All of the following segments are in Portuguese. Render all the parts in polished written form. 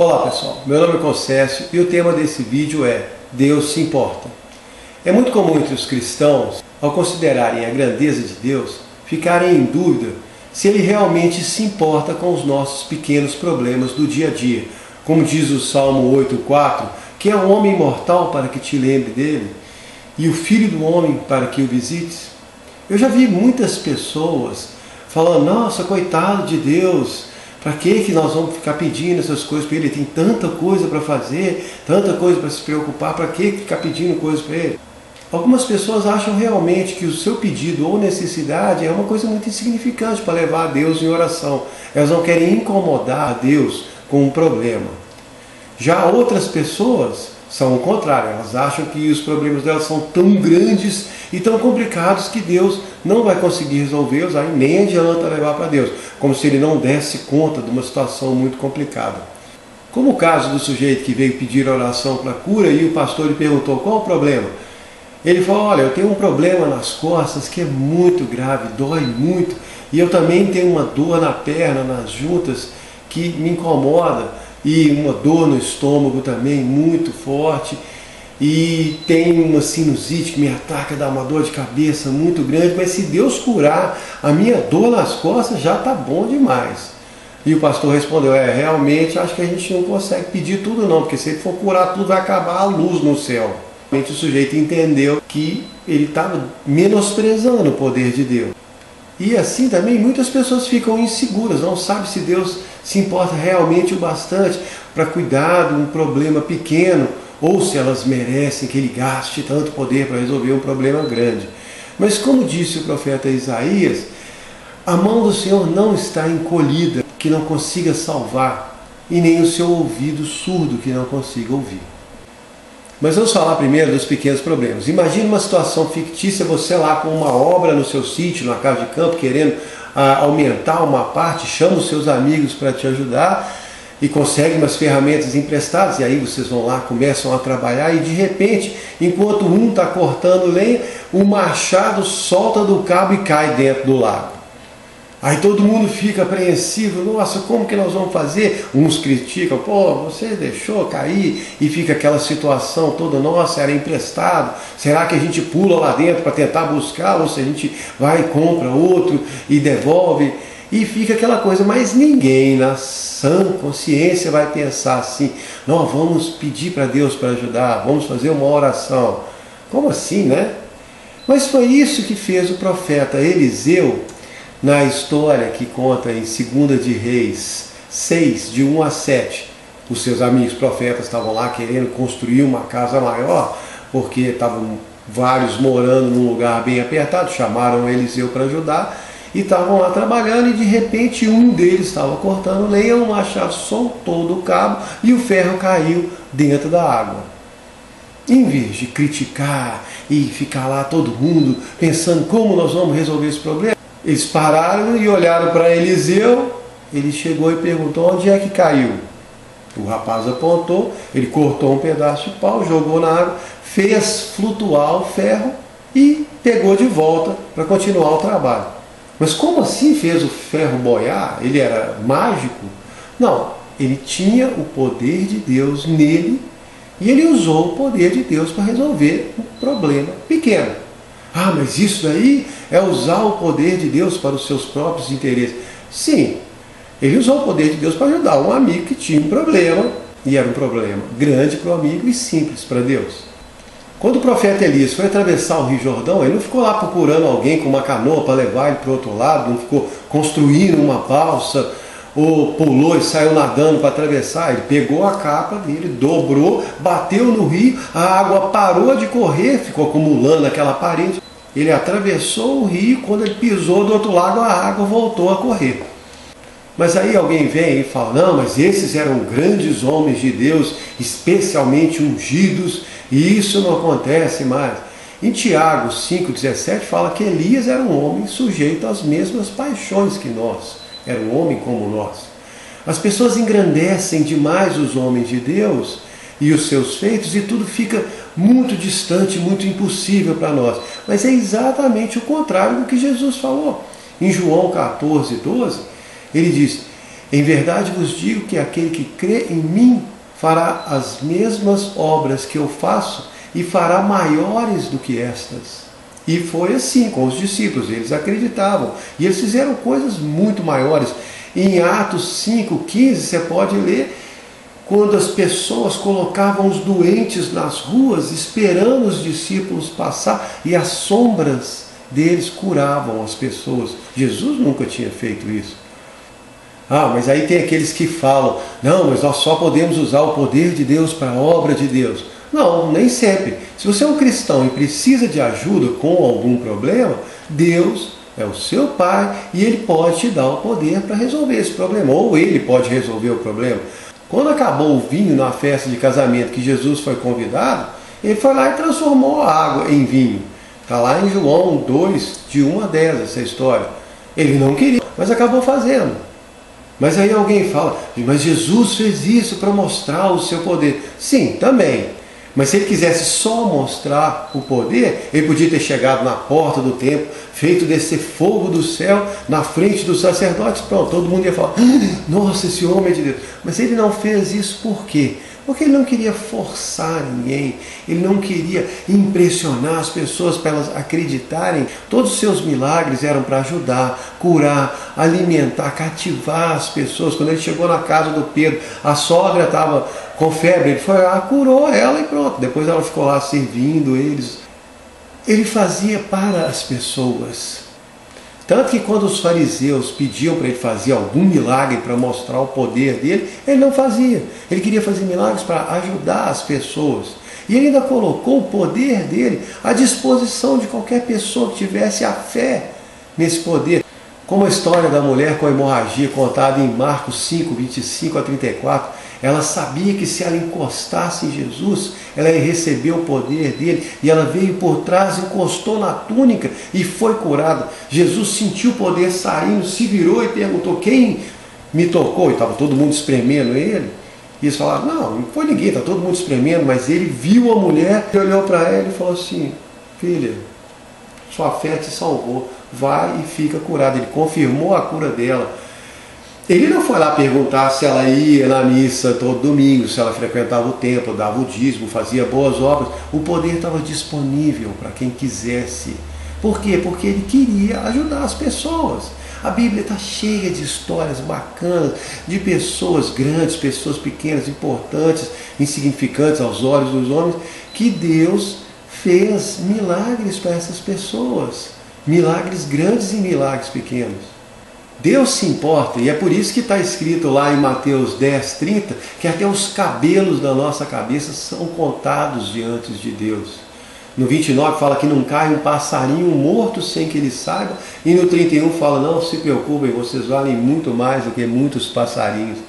Olá pessoal, meu nome é Concésio e o tema desse vídeo é Deus se importa. É muito comum entre os cristãos, ao considerarem a grandeza de Deus, ficarem em dúvida se Ele realmente se importa com os nossos pequenos problemas do dia a dia. Como diz o Salmo 8,4, que é um homem imortal para que te lembre dele, e o Filho do Homem para que o visites. Eu já vi muitas pessoas falando, nossa, coitado de Deus, para que nós vamos ficar pedindo essas coisas para Ele? Ele tem tanta coisa para fazer, tanta coisa para se preocupar, para que ficar pedindo coisas para Ele? Algumas pessoas acham realmente que o seu pedido ou necessidade é uma coisa muito insignificante para levar a Deus em oração. Elas não querem incomodar a Deus com um problema. Já outras pessoas são o contrário, elas acham que os problemas delas são tão grandes e tão complicados que Deus não vai conseguir resolvê-los, aí nem adianta levar para Deus, como se Ele não desse conta de uma situação muito complicada. Como o caso do sujeito que veio pedir oração para cura e o pastor lhe perguntou qual o problema. Ele falou, olha, eu tenho um problema nas costas que é muito grave, dói muito, e eu também tenho uma dor na perna, nas juntas, que me incomoda, e uma dor no estômago também muito forte, e tem uma sinusite que me ataca, dá uma dor de cabeça muito grande, mas se Deus curar a minha dor nas costas, já está bom demais. E o pastor respondeu, realmente acho que a gente não consegue pedir tudo não, porque se ele for curar tudo vai acabar a luz no céu. O sujeito entendeu que ele estava menosprezando o poder de Deus. E assim também muitas pessoas ficam inseguras, não sabem se Deus se importa realmente o bastante para cuidar de um problema pequeno, ou se elas merecem que Ele gaste tanto poder para resolver um problema grande. Mas como disse o profeta Isaías, a mão do Senhor não está encolhida, que não consiga salvar, e nem o seu ouvido surdo, que não consiga ouvir. Mas vamos falar primeiro dos pequenos problemas. Imagine uma situação fictícia, você lá com uma obra no seu sítio, na casa de campo, querendo aumentar uma parte, chama os seus amigos para te ajudar e consegue umas ferramentas emprestadas, e aí vocês vão lá, começam a trabalhar e de repente, enquanto um está cortando lenha, o machado solta do cabo e cai dentro do lago. Aí todo mundo fica apreensivo, nossa, como que nós vamos fazer? Uns criticam, pô, você deixou cair, e fica aquela situação toda, nossa, era emprestado, será que a gente pula lá dentro para tentar buscar, ou se a gente vai e compra outro e devolve? E fica aquela coisa, mas ninguém na sã consciência vai pensar assim, não, vamos pedir para Deus para ajudar, vamos fazer uma oração. Como assim, né? Mas foi isso que fez o profeta Eliseu, na história que conta em 2 de Reis 6, de 1 a 7, os seus amigos profetas estavam lá querendo construir uma casa maior, porque estavam vários morando num lugar bem apertado, chamaram Eliseu para ajudar, e estavam lá trabalhando, e de repente um deles estava cortando lenha, o machado soltou do cabo e o ferro caiu dentro da água. Em vez de criticar e ficar lá todo mundo pensando como nós vamos resolver esse problema, eles pararam e olharam para Eliseu. Ele chegou e perguntou, onde é que caiu? O rapaz apontou, ele cortou um pedaço de pau, jogou na água, fez flutuar o ferro e pegou de volta para continuar o trabalho. Mas como assim fez o ferro boiar? Ele era mágico? Não, ele tinha o poder de Deus nele e ele usou o poder de Deus para resolver um problema pequeno. Ah, mas isso daí é usar o poder de Deus para os seus próprios interesses. Sim, ele usou o poder de Deus para ajudar um amigo que tinha um problema, e era um problema grande para o amigo e simples para Deus. Quando o profeta Elias foi atravessar o Rio Jordão, ele não ficou lá procurando alguém com uma canoa para levar ele para o outro lado, não ficou construindo uma balsa, ou pulou e saiu nadando para atravessar. Ele pegou a capa dele, dobrou, bateu no rio, a água parou de correr, ficou acumulando aquela parede. Ele atravessou o rio, quando ele pisou do outro lado, a água voltou a correr. Mas aí alguém vem e fala, não, mas esses eram grandes homens de Deus, especialmente ungidos, e isso não acontece mais. Em Tiago 5,17 fala que Elias era um homem sujeito às mesmas paixões que nós. Era um homem como nós. As pessoas engrandecem demais os homens de Deus e os seus feitos, e tudo fica muito distante, muito impossível para nós. Mas é exatamente o contrário do que Jesus falou. Em João 14, 12, ele diz, Em verdade vos digo que aquele que crê em mim fará as mesmas obras que eu faço e fará maiores do que estas. E foi assim com os discípulos, eles acreditavam. E eles fizeram coisas muito maiores. Em Atos 5:15 você pode ler quando as pessoas colocavam os doentes nas ruas, esperando os discípulos passar, e as sombras deles curavam as pessoas. Jesus nunca tinha feito isso. Mas aí tem aqueles que falam, não, mas nós só podemos usar o poder de Deus para a obra de Deus. Não, nem sempre. Se você é um cristão e precisa de ajuda com algum problema, Deus é o seu Pai e Ele pode te dar o poder para resolver esse problema, ou Ele pode resolver o problema. Quando acabou o vinho na festa de casamento que Jesus foi convidado, Ele foi lá e transformou a água em vinho. Está lá em João 2, de 1 a 10, essa história. Ele não queria, mas acabou fazendo. Mas aí alguém fala, mas Jesus fez isso para mostrar o seu poder. Sim, também. Mas se ele quisesse só mostrar o poder, ele podia ter chegado na porta do templo, feito descer fogo do céu na frente dos sacerdotes. Pronto, todo mundo ia falar, nossa, esse homem é de Deus. Mas ele não fez isso por quê? Porque ele não queria forçar ninguém, ele não queria impressionar as pessoas para elas acreditarem. Todos os seus milagres eram para ajudar, curar, alimentar, cativar as pessoas. Quando ele chegou na casa do Pedro, a sogra estava com febre, ele foi lá, curou ela e pronto. Depois ela ficou lá servindo eles. Ele fazia para as pessoas. Tanto que quando os fariseus pediam para ele fazer algum milagre para mostrar o poder dele, ele não fazia. Ele queria fazer milagres para ajudar as pessoas. E ele ainda colocou o poder dele à disposição de qualquer pessoa que tivesse a fé nesse poder. Como a história da mulher com a hemorragia contada em Marcos 5, 25 a 34, ela sabia que se ela encostasse em Jesus, ela ia receber o poder dele, e ela veio por trás, encostou na túnica e foi curada. Jesus sentiu o poder saindo, se virou e perguntou, quem me tocou? E estava todo mundo espremendo ele. E eles falaram, não foi ninguém, está todo mundo espremendo, mas ele viu a mulher, olhou para ela e falou assim, filha, sua fé te salvou, vai e fica curada. Ele confirmou a cura dela. Ele não foi lá perguntar se ela ia na missa todo domingo, se ela frequentava o templo, dava o dízimo, fazia boas obras. O poder estava disponível para quem quisesse. Por quê? Porque ele queria ajudar as pessoas. A Bíblia está cheia de histórias bacanas, de pessoas grandes, pessoas pequenas, importantes, insignificantes aos olhos dos homens, que Deus fez milagres para essas pessoas. Milagres grandes e milagres pequenos. Deus se importa, e é por isso que está escrito lá em Mateus 10, 30, que até os cabelos da nossa cabeça são contados diante de Deus. No 29 fala que não cai um passarinho morto sem que ele saiba, e no 31 fala, não se preocupem, vocês valem muito mais do que muitos passarinhos.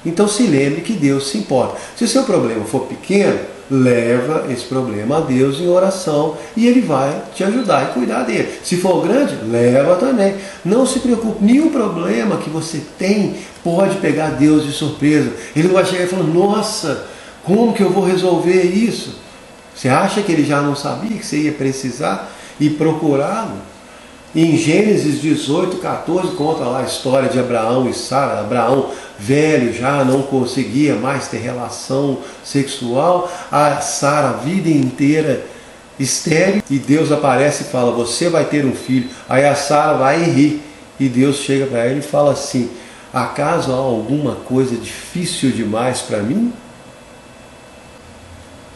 Então se lembre que Deus se importa. Se o seu problema for pequeno, leva esse problema a Deus em oração e Ele vai te ajudar e cuidar dele. Se for grande, leva também. Não se preocupe, nenhum problema que você tem pode pegar Deus de surpresa. Ele não vai chegar e falar, nossa, como que eu vou resolver isso? Você acha que Ele já não sabia que você ia precisar e procurá-lo? Em Gênesis 18, 14, conta lá a história de Abraão e Sara. Abraão, velho, já não conseguia mais ter relação sexual. A Sara, a vida inteira estéril. E Deus aparece e fala, você vai ter um filho. Aí a Sara vai e ri. E Deus chega para ela e fala assim, acaso há alguma coisa difícil demais para mim?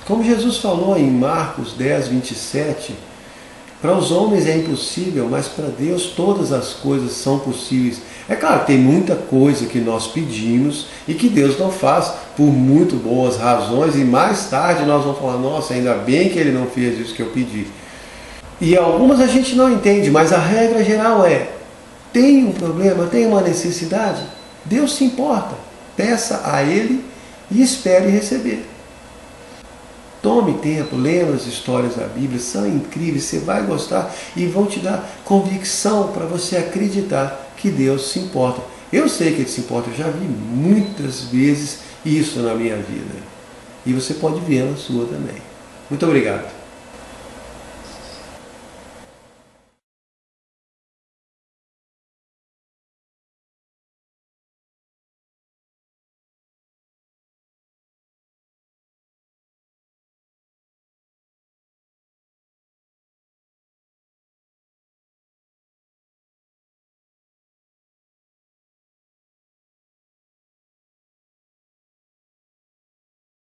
Como Jesus falou em Marcos 10, 27, para os homens é impossível, mas para Deus todas as coisas são possíveis. É claro, tem muita coisa que nós pedimos e que Deus não faz por muito boas razões, e mais tarde nós vamos falar, nossa, ainda bem que Ele não fez isso que eu pedi. E algumas a gente não entende, mas a regra geral é, tem um problema, tem uma necessidade, Deus se importa, peça a Ele e espere receber. Tome tempo, lendo as histórias da Bíblia, são incríveis, você vai gostar e vão te dar convicção para você acreditar que Deus se importa. Eu sei que Ele se importa, eu já vi muitas vezes isso na minha vida. E você pode ver na sua também. Muito obrigado.